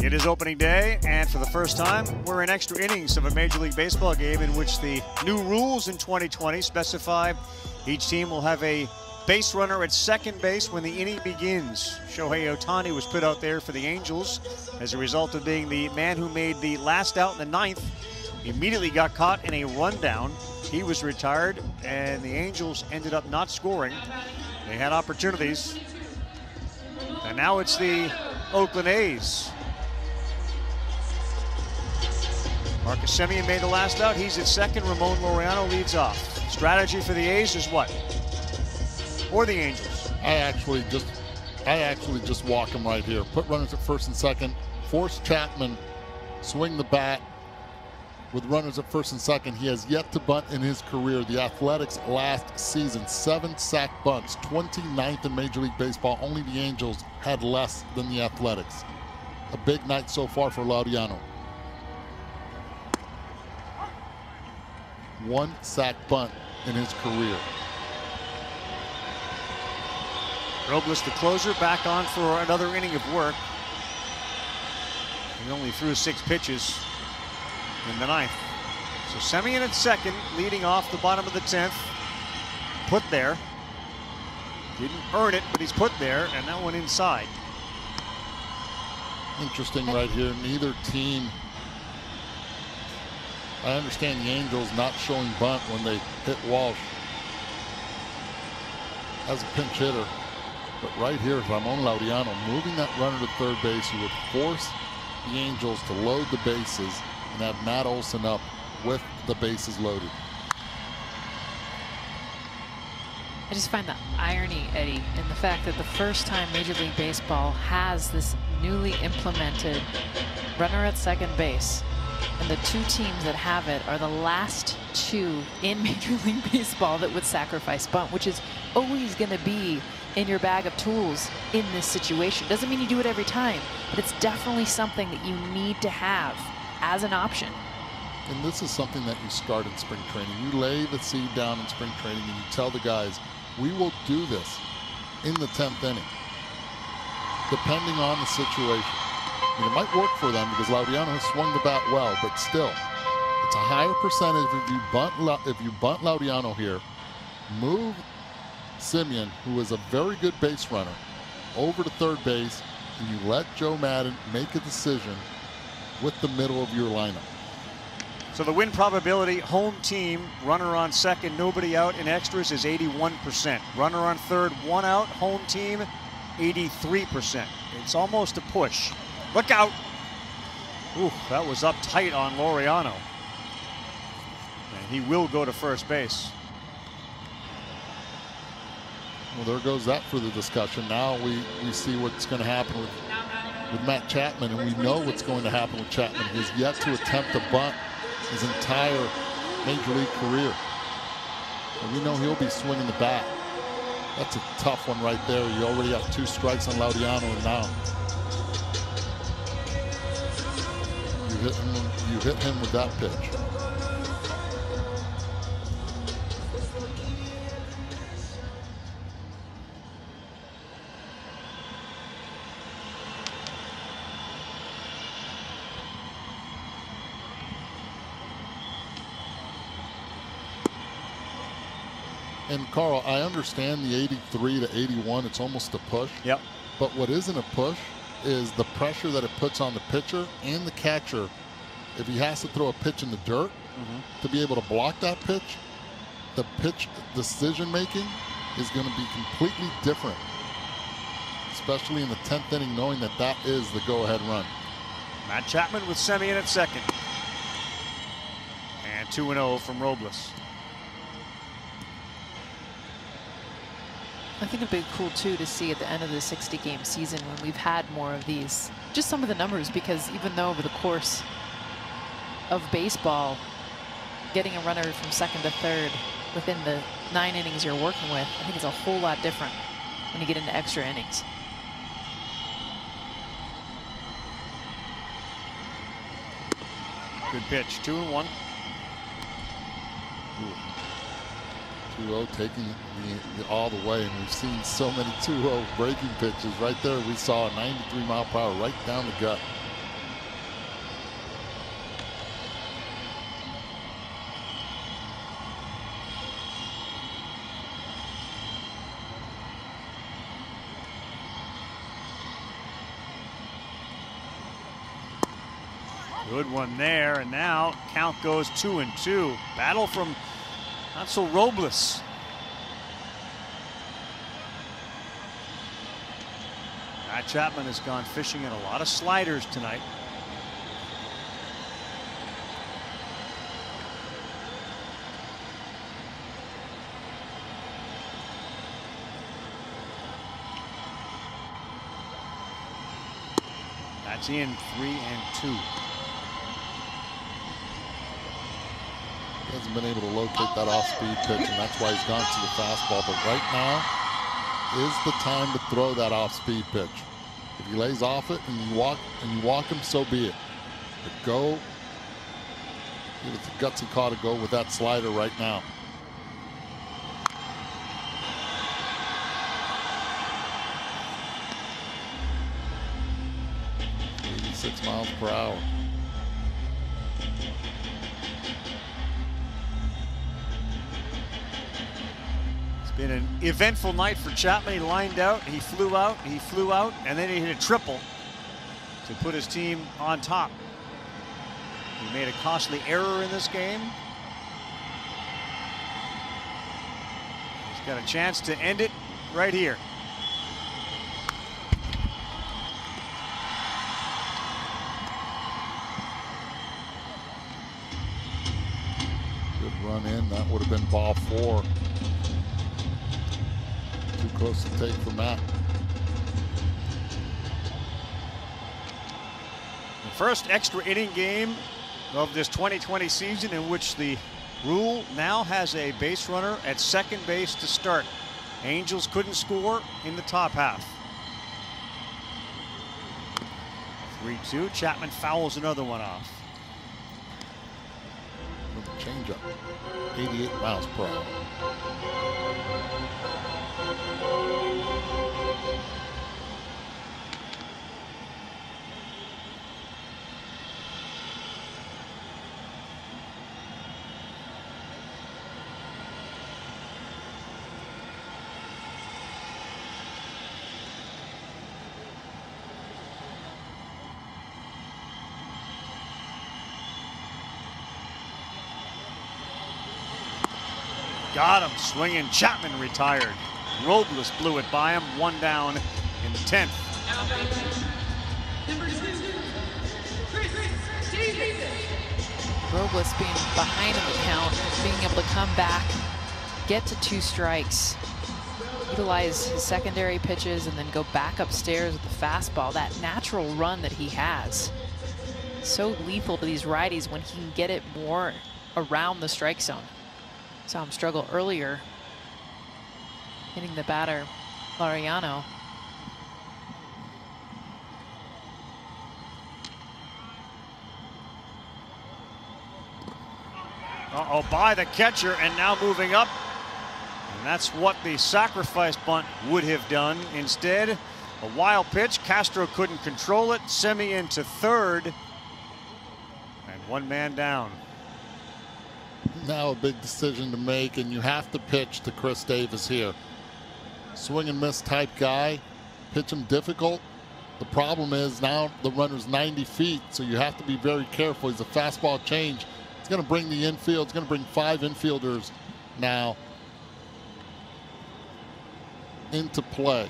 It is opening day, and for the first time, we're in extra innings of a Major League Baseball game in which the new rules in 2020 specify each team will have a base runner at second base when the inning begins. Shohei Ohtani was put out there for the Angels as a result of being the man who made the last out in the ninth. Immediately got caught in a rundown. He was retired, and the Angels ended up not scoring. They had opportunities. And now it's the Oakland A's. Marcus Semien made the last out. He's at second. Ramon Laureano leads off. Strategy for the A's is what? Or the Angels? I actually just walk him right here. Put runners at first and second. Force Chapman swing the bat with runners at first and second. He has yet to bunt in his career. The Athletics last season, 7 sack bunts, 29th in Major League Baseball. Only the Angels had less than the Athletics. A big night so far for Laureano. 1 sack bunt in his career. Robles, the closer, back on for another inning of work. He only threw 6 pitches in the ninth. So Semien at second, leading off the bottom of the 10th. Put there. Didn't earn it, but he's put there, and that one inside. Interesting right here. Neither team. I understand the Angels not showing bunt when they hit Walsh as a pinch hitter. But right here, Ramon Laureano moving that runner to third base, who would force the Angels to load the bases and have Matt Olson up with the bases loaded. I just find the irony, Eddie, in the fact that the first time Major League Baseball has this newly implemented runner at second base, and the 2 teams that have it are the last 2 in Major League Baseball that would sacrifice bunt, which is always going to be in your bag of tools in this situation. Doesn't mean you do it every time, but it's definitely something that you need to have as an option. And this is something that you start in spring training. You lay the seed down in spring training and you tell the guys, we will do this in the 10th inning, depending on the situation. And it might work for them because Laureano has swung the bat well, but still, it's a higher percentage if you bunt Laureano here, move Semien, who is a very good base runner, over to third base, and you let Joe Madden make a decision with the middle of your lineup. So the win probability, home team, runner on second, nobody out in extras is 81%. Runner on third, 1 out, home team, 83%. It's almost a push. Look out. Ooh, that was up tight on Laureano. And he will go to first base. Well, there goes that for the discussion. Now we see what's going to happen with Matt Chapman, and we know what's going to happen with Chapman. He's yet to attempt a bunt his entire Major League career. And we know he'll be swinging the bat. That's a tough one right there. You already have 2 strikes on Laureano, and now you hit him with that pitch. And Carl, I understand the 83 to 81. It's almost a push. Yep. But what isn't a push is the pressure that it puts on the pitcher and the catcher. If he has to throw a pitch in the dirt to be able to block that pitch, the pitch decision making is going to be completely different, especially in the 10th inning, knowing that that is the go-ahead run. Matt Chapman with Semien at second. And 2-0 from Robles. I think it'd be cool too to see at the end of the 60-game season when we've had more of these, just some of the numbers, because even though over the course of baseball, getting a runner from second to third within the 9 innings you're working with, I think it's a whole lot different when you get into extra innings. Good pitch, 2-1. 2-0 taking the all the way, and we've seen so many 2-0 breaking pitches. Right there we saw a 93-mile-per-hour right down the gut. Good one there, and now count goes 2-2. Battle from not so Robles. Matt Chapman has gone fishing in a lot of sliders tonight. That's in 3-2. He hasn't been able to locate that off-speed pitch, and that's why he's gone to the fastball. But right now is the time to throw that off-speed pitch. If he lays off it and you walk him, so be it. But go, give it the gutsy call to go with that slider right now. Miles per hour. It's been an eventful night for Chapman. He lined out, he flew out, and then he hit a triple to put his team on top. He made a costly error in this game. He's got a chance to end it right here. Run in, that would have been ball 4. Too close to take for Matt. The first extra inning game of this 2020 season, in which the rule now has a base runner at second base to start. Angels couldn't score in the top half. 3-2. Chapman fouls another one off. Changeup, 88 miles per hour. Got him swinging. Chapman retired. Robles blew it by him. One down in the 10th. Robles being behind in the count, being able to come back, get to 2 strikes, utilize his secondary pitches, and then go back upstairs with the fastball. That natural run that he has, so lethal to these righties when he can get it more around the strike zone. Saw him struggle earlier, hitting the batter, Laureano. Uh-oh, by the catcher, and now moving up. And that's what the sacrifice bunt would have done. Instead, a wild pitch. Castro couldn't control it. Semi into third. And one man down. Now a big decision to make, and you have to pitch to Chris Davis here. Swing and miss type guy. Pitch him difficult. The problem is now the runner's 90 feet, so you have to be very careful. He's a fastball change. It's going to bring the infield. It's going to bring 5 infielders now into play.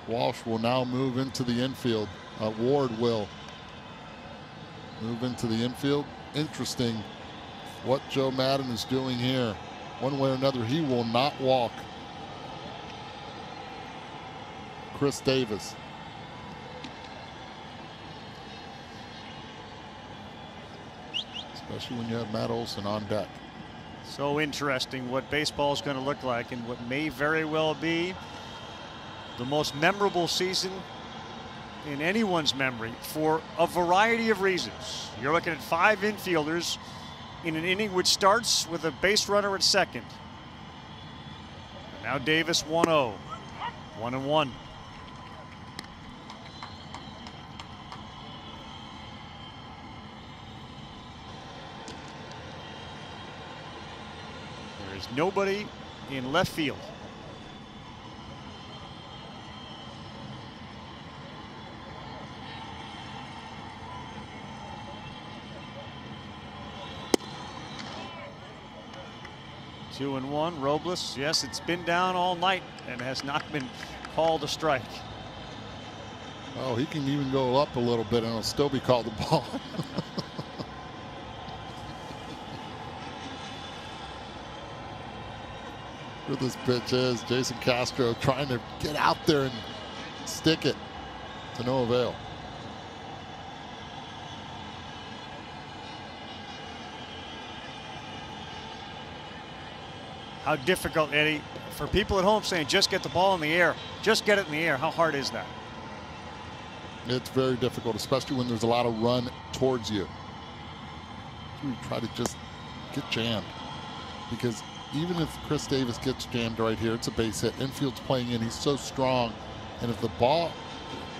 Walsh will now move into the infield. Ward will move into the infield. Interesting what Joe Maddon is doing here. One way or another, he will not walk Chris Davis. Especially when you have Matt Olson on deck. So interesting what baseball is going to look like, and what may very well be the most memorable season in anyone's memory for a variety of reasons. You're looking at 5 infielders in an inning which starts with a base runner at second. And now Davis 1-0, 1-1. There is nobody in left field. 2-1. Robles, yes, it's been down all night and has not been called a strike. Oh, he can even go up a little bit and it'll still be called a ball. Where this pitch is, Jason Castro trying to get out there and stick it to no avail. How difficult, Eddie, for people at home saying just get the ball in the air, just get it in the air. How hard is that? It's very difficult, especially when there's a lot of run towards you. You try to just get jammed, because even if Chris Davis gets jammed right here, it's a base hit. Infield's playing in, he's so strong, and if the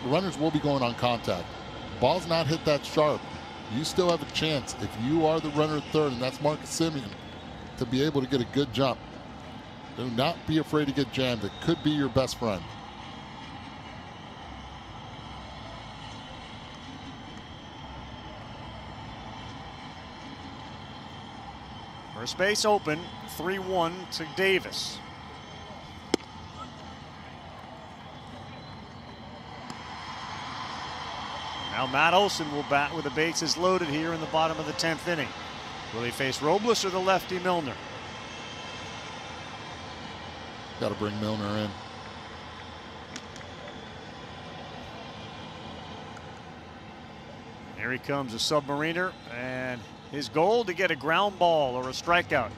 runners will be going on contact. Ball's not hit that sharp, you still have a chance, if you are the runner at third, and that's Marcus Semien, to be able to get a good jump. Do not be afraid to get jammed. It could be your best friend. First base open, 3-1 to Davis. Now Matt Olson will bat with the bases loaded here in the bottom of the 10th inning. Will he face Robles or the lefty Milner? Got to bring Milner in. Here he comes, a submariner, and his goal to get a ground ball or a strikeout.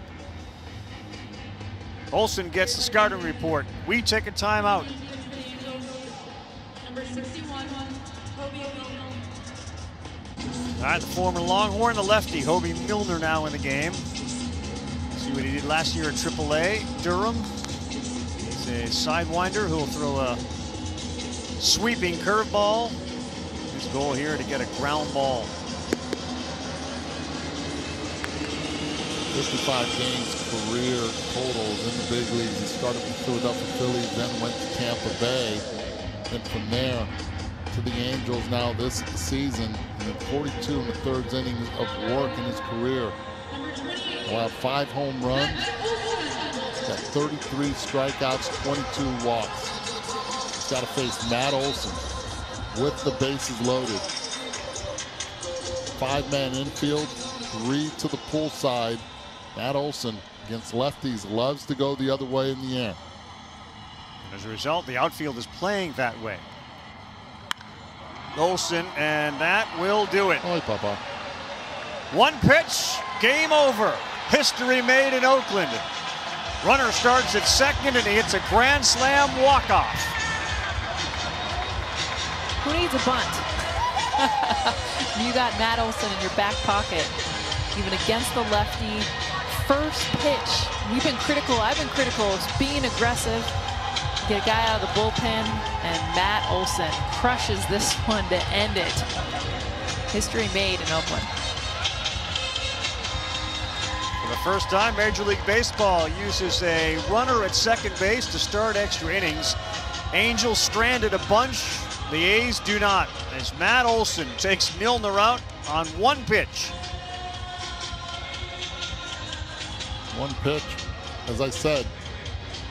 Olson gets the scouting report. We take a timeout. Number 61, All right, the former Longhorn, the lefty, Hobie Milner, now in the game. See what he did last year at AAA, Durham. He's a sidewinder who'll throw a sweeping curveball. His goal here to get a ground ball. 55 games career totals in the big leagues. He started with Philadelphia Phillies, then went to Tampa Bay. Then from there to the Angels now this season. And 42 in the third innings of work in his career. Allowed 5 home runs. Got 33 strikeouts, 22 walks. He's got to face Matt Olson with the bases loaded. 5-man infield, 3 to the pull side. Matt Olson against lefties loves to go the other way in the air. And as a result, the outfield is playing that way. Olson, and that will do it. Oi, Papa. One pitch, game over. History made in Oakland. Runner starts at second, and he hits a grand slam walk-off. Who needs a bunt? You got Matt Olson in your back pocket, even against the lefty. First pitch. We've been critical. I've been critical of being aggressive. Get a guy out of the bullpen, and Matt Olson crushes this one to end it. History made in Oakland. For the first time, Major League Baseball uses a runner at second base to start extra innings. Angels stranded a bunch. The A's do not, as Matt Olson takes Milner out on one pitch. One pitch, as I said,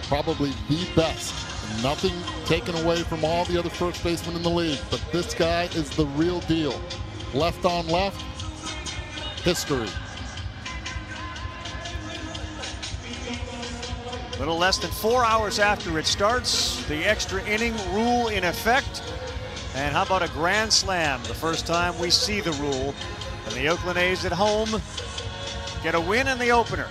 probably the best. Nothing taken away from all the other first basemen in the league, but this guy is the real deal. Left on left, history. A little less than 4 hours after it starts, the extra inning rule in effect. And how about a grand slam? The first time we see the rule. And the Oakland A's at home get a win in the opener.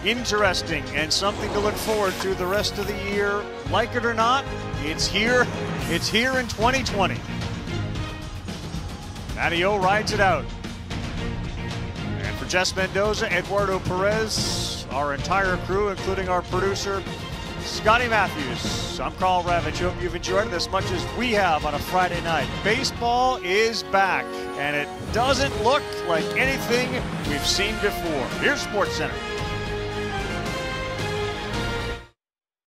Interesting and something to look forward to the rest of the year. Like it or not, it's here. It's here in 2020. Matty O rides it out. And for Jess Mendoza, Eduardo Perez, our entire crew, including our producer, Scotty Matthews, I'm Carl Ravitch. Hope you've enjoyed it as much as we have on a Friday night. Baseball is back, and it doesn't look like anything we've seen before. Here's SportsCenter.